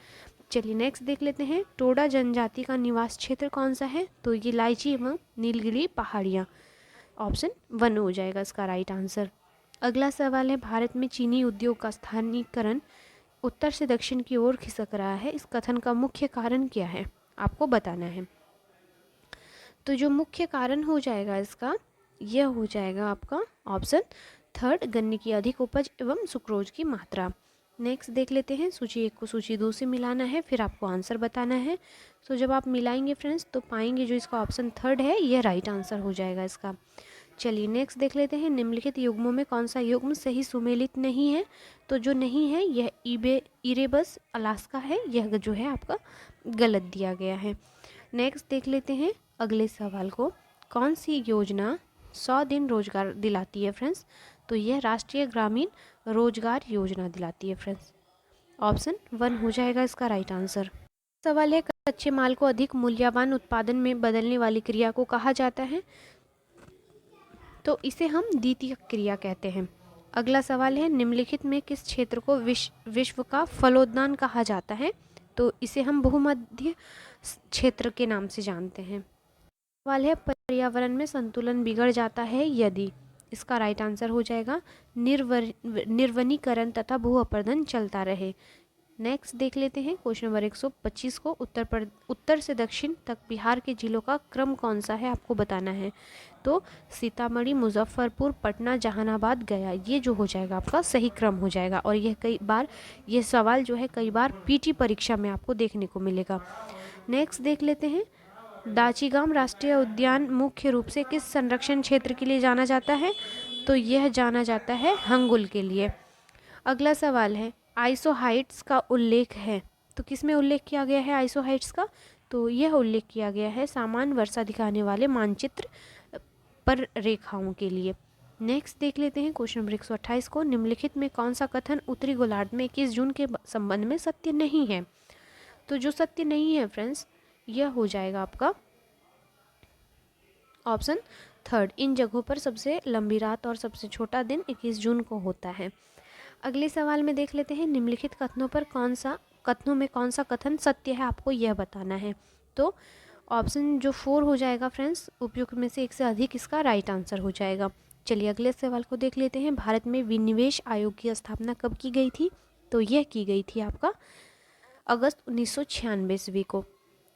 चलिए नेक्स्ट देख लेते हैं, टोडा जनजाति का निवास क्षेत्र कौन सा है? तो ये लाइची एवं नीलगिरी पहाड़ियाँ, ऑप्शन 1 हो जाएगा इसका राइट आंसर। अगला सवाल है, भारत में चीनी उद्योग का स्थानीयकरण उत्तर से दक्षिण की ओर खिसक रहा है, इस कथन का मुख्य कारण क्या है? आपको बताना है। तो जो मुख्य कारण हो जाएगा इसका, यह हो जाएगा आपका ऑप्शन 3, गन्ने की अधिक उपज एवं सुक्रोज की मात्रा। नेक्स्ट देख लेते हैं, सूची 1 को सूची 2 से मिलाना है, फिर आपको आंसर बताना है। तो जब आप मिलाएंगे फ्रेंड्स तो पाएंगे जो इसका ऑप्शन 3 है यह राइट आंसर हो जाएगा इसका। चलिए नेक्स्ट देख लेते हैं, निम्नलिखित युग्मों में कौन सा युग्म सही सुमेलित नहीं है? तो जो नहीं है यह इरेबस अलास्का है, यह जो है आपका गलत दिया गया है। नेक्स्ट देख लेते हैं अगले सवाल को, कौन सी योजना 100 दिन रोजगार दिलाती है फ्रेंड्स? तो यह राष्ट्रीय ग्रामीण रोजगार योजना दिलाती है फ्रेंड्स। ऑप्शन 1 हो जाएगा इसका राइट आंसर। सवाल है, कच्चे माल को अधिक मूल्यवान उत्पादन में बदलने वाली क्रिया को कहा जाता है? तो इसे हम द्वितीयक क्रिया कहते हैं। अगला सवाल है, निम्नलिखित में किस क्षेत्र को विश्व का फलोद्यान कहा जाता है? तो इसे हम भूमध्य क्षेत्र के नाम से जानते हैं। सवाल है, पर्यावरण में संतुलन बिगड़ जाता है यदि? इसका राइट आंसर हो जाएगा निर्वनीकरण तथा भू अपरदन चलता रहे। नेक्स्ट देख लेते हैं क्वेश्चन नंबर 125 को, उत्तर से दक्षिण तक बिहार के जिलों का क्रम कौन सा है? आपको बताना है। तो सीतामढ़ी, मुजफ्फरपुर, पटना, जहानाबाद, गया, ये जो हो जाएगा आपका सही क्रम हो जाएगा। और यह सवाल जो है कई बार पीटी परीक्षा में आपको देखने को मिलेगा। नेक्स्ट देख लेते हैं, दाचीगाम राष्ट्रीय उद्यान मुख्य रूप से किस संरक्षण क्षेत्र के लिए जाना जाता है? तो यह जाना जाता है हंगुल के लिए। अगला सवाल है, आइसो हाइट्स का उल्लेख है, तो किस में उल्लेख किया गया है आइसो हाइट्स का? तो यह उल्लेख किया गया है सामान्य वर्षा दिखाने वाले मानचित्र पर रेखाओं के लिए। नेक्स्ट देख लेते हैं क्वेश्चन नंबर 128 को, निम्नलिखित में कौन सा कथन उत्तरी गोलार्ध में 21 जून के संबंध में सत्य नहीं है? तो जो सत्य नहीं है फ्रेंड्स यह हो जाएगा आपका ऑप्शन 3, इन जगहों पर सबसे लंबी रात और सबसे छोटा दिन 21 जून को होता है। अगले सवाल में देख लेते हैं, निम्नलिखित कथनों में कौन सा कथन सत्य है? आपको यह बताना है। तो ऑप्शन जो 4 हो जाएगा फ्रेंड्स, उपयुक्त में से एक से अधिक इसका राइट आंसर हो जाएगा। चलिए अगले सवाल को देख लेते हैं। भारत में विनिवेश आयोग की स्थापना कब की गई थी? तो यह की गई थी आपका अगस्त 1996 ईस्वी को।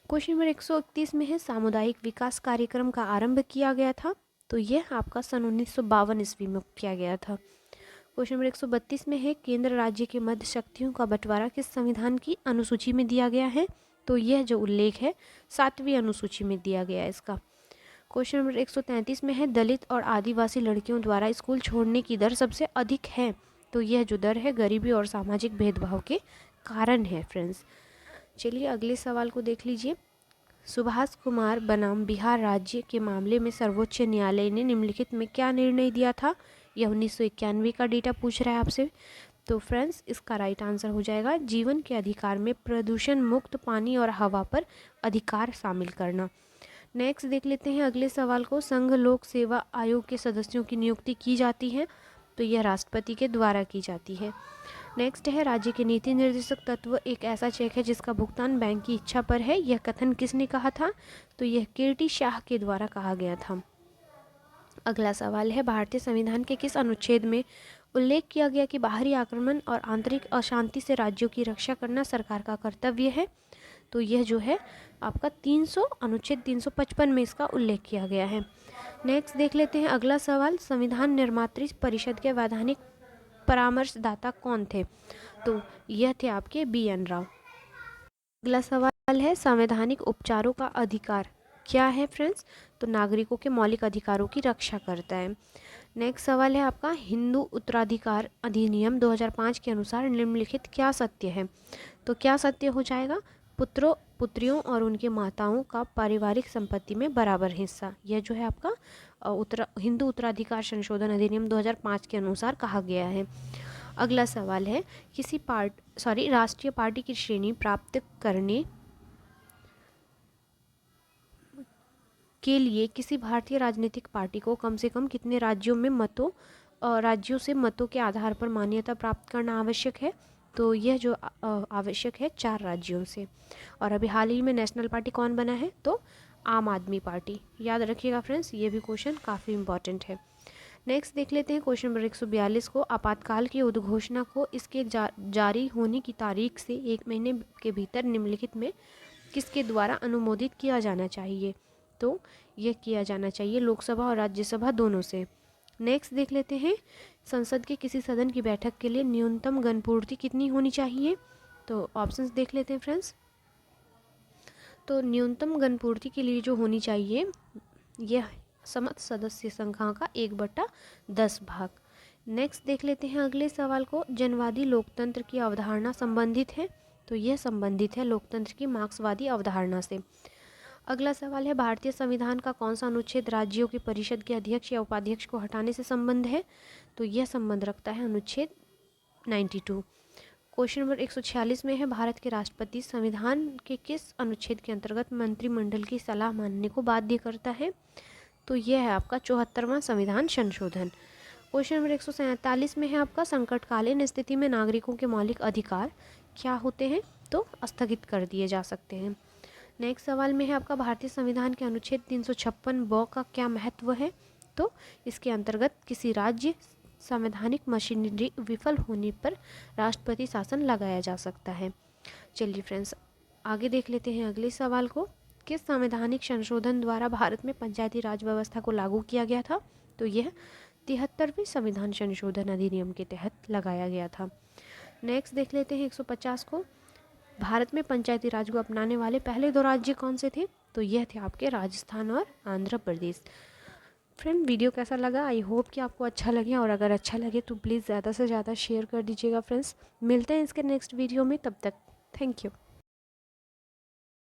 क्वेश्चन नंबर 131 में है, सामुदायिक विकास कार्यक्रम का आरंभ किया गया था? तो यह आपका सन 1952 ईस्वी में किया गया था। क्वेश्चन नंबर 132 में है, केंद्र राज्य के मध्य शक्तियों का बंटवारा किस संविधान की अनुसूची में दिया गया है? तो यह जो उल्लेख है 7वीं अनुसूची में दिया गया है इसका। क्वेश्चन नंबर 133 में है, दलित और आदिवासी लड़कियों द्वारा स्कूल छोड़ने की दर सबसे अधिक है? तो यह जो दर है गरीबी और सामाजिक भेदभाव के कारण है फ्रेंड्स। चलिए अगले सवाल को देख लीजिए। सुभाष कुमार बनाम बिहार राज्य के मामले में सर्वोच्च न्यायालय ने निम्नलिखित में क्या निर्णय दिया था? यह 1991 का डेटा पूछ रहा है आपसे। तो फ्रेंड्स इसका राइट आंसर हो जाएगा जीवन के अधिकार में प्रदूषण मुक्त पानी और हवा पर अधिकार शामिल करना। नेक्स्ट देख लेते हैं अगले सवाल को। संघ लोक सेवा आयोग के सदस्यों की नियुक्ति की जाती है? तो यह राष्ट्रपति के द्वारा की जाती है। नेक्स्ट है, राज्य के नीति निर्देशक तत्व एक ऐसा चेक है जिसका भुगतान बैंक की इच्छा पर है। यह कथन किसने कहा था? तो यह कीर्ति शाह के द्वारा कहा गया था। अगला सवाल है, भारतीय संविधान के किस अनुच्छेद में उल्लेख किया गया कि बाहरी आक्रमण और आंतरिक अशांति से राज्यों की रक्षा करना सरकार का कर्तव्य है? तो यह जो है आपका अनुच्छेद 355 में इसका उल्लेख किया गया है। नेक्स्ट देख लेते हैं अगला सवाल, संविधान निर्मात्री परिषद के वैधानिक परामर्शदाता कौन थे? तो यह थे आपके BN राव। अगला सवाल है, संवैधानिक उपचारों का अधिकार क्या है फ्रेंड्स? तो नागरिकों के मौलिक अधिकारों की रक्षा करता है। नेक्स्ट सवाल है आपका, हिंदू उत्तराधिकार अधिनियम 2005 के अनुसार निम्नलिखित क्या सत्य है? तो क्या सत्य हो जाएगा? पुत्रों पुत्रियों और उनके माताओं का पारिवारिक संपत्ति में बराबर हिस्सा। यह जो है आपका हिंदू उत्तराधिकार संशोधन अधिनियम 2005 के अनुसार कहा गया है। अगला सवाल है, राष्ट्रीय पार्टी की श्रेणी प्राप्त करने के लिए किसी भारतीय राजनीतिक पार्टी को कम से कम कितने राज्यों से मतों के आधार पर मान्यता प्राप्त करना आवश्यक है? तो यह जो आवश्यक है 4 राज्यों से। और अभी हाल ही में नेशनल पार्टी कौन बना है? तो आम आदमी पार्टी। याद रखिएगा फ्रेंड्स, ये भी क्वेश्चन काफ़ी इंपॉर्टेंट है। नेक्स्ट देख लेते हैं क्वेश्चन नंबर 142 को, आपातकाल की उद्घोषणा को इसके जारी होने की तारीख से 1 महीने के भीतर निम्नलिखित में किसके द्वारा अनुमोदित किया जाना चाहिए? तो यह किया जाना चाहिए लोकसभा और राज्यसभा दोनों से। नेक्स्ट देख लेते हैं, संसद के किसी सदन की बैठक के लिए न्यूनतम गणपूर्ति कितनी होनी चाहिए? तो ऑप्शंस देख लेते हैं फ्रेंड्स। तो न्यूनतम गणपूर्ति के लिए जो होनी चाहिए यह समस्त सदस्य संख्या का 1/10 भाग। नेक्स्ट देख लेते हैं अगले सवाल को, जनवादी लोकतंत्र की अवधारणा संबंधित है? तो यह संबंधित है लोकतंत्र की मार्क्सवादी अवधारणा से। अगला सवाल है, भारतीय संविधान का कौन सा अनुच्छेद राज्यों की परिषद के अध्यक्ष या उपाध्यक्ष को हटाने से संबंध है? तो यह संबंध रखता है अनुच्छेद 92। क्वेश्चन नंबर 146 में है, भारत के राष्ट्रपति संविधान के किस अनुच्छेद के अंतर्गत मंत्रिमंडल की सलाह मानने को बाध्य करता है? तो यह है आपका 74वां संविधान संशोधन। क्वेश्चन नंबर 147 में है आपका, संकटकालीन स्थिति में नागरिकों के मौलिक अधिकार क्या होते हैं? तो स्थगित कर दिए जा सकते हैं। नेक्स्ट सवाल में है आपका, भारतीय संविधान के अनुच्छेद 356 का क्या महत्व है? तो इसके अंतर्गत किसी राज्य संवैधानिक मशीनरी विफल होने पर राष्ट्रपति शासन लगाया जा सकता है। चलिए फ्रेंड्स आगे देख लेते हैं अगले सवाल को, किस संवैधानिक संशोधन द्वारा भारत में पंचायती राज व्यवस्था को लागू किया गया था? तो यह 73वें संविधान संशोधन अधिनियम के तहत लगाया गया था। नेक्स्ट देख लेते हैं 150 को, भारत में पंचायती राज को अपनाने वाले पहले 2 राज्य कौन से थे? तो यह थे आपके राजस्थान और आंध्र प्रदेश। फ्रेंड वीडियो कैसा लगा? आई होप कि आपको अच्छा लगे, और अगर अच्छा लगे तो प्लीज़ ज़्यादा से ज़्यादा शेयर कर दीजिएगा फ्रेंड्स। मिलते हैं इसके नेक्स्ट वीडियो में, तब तक थैंक यू।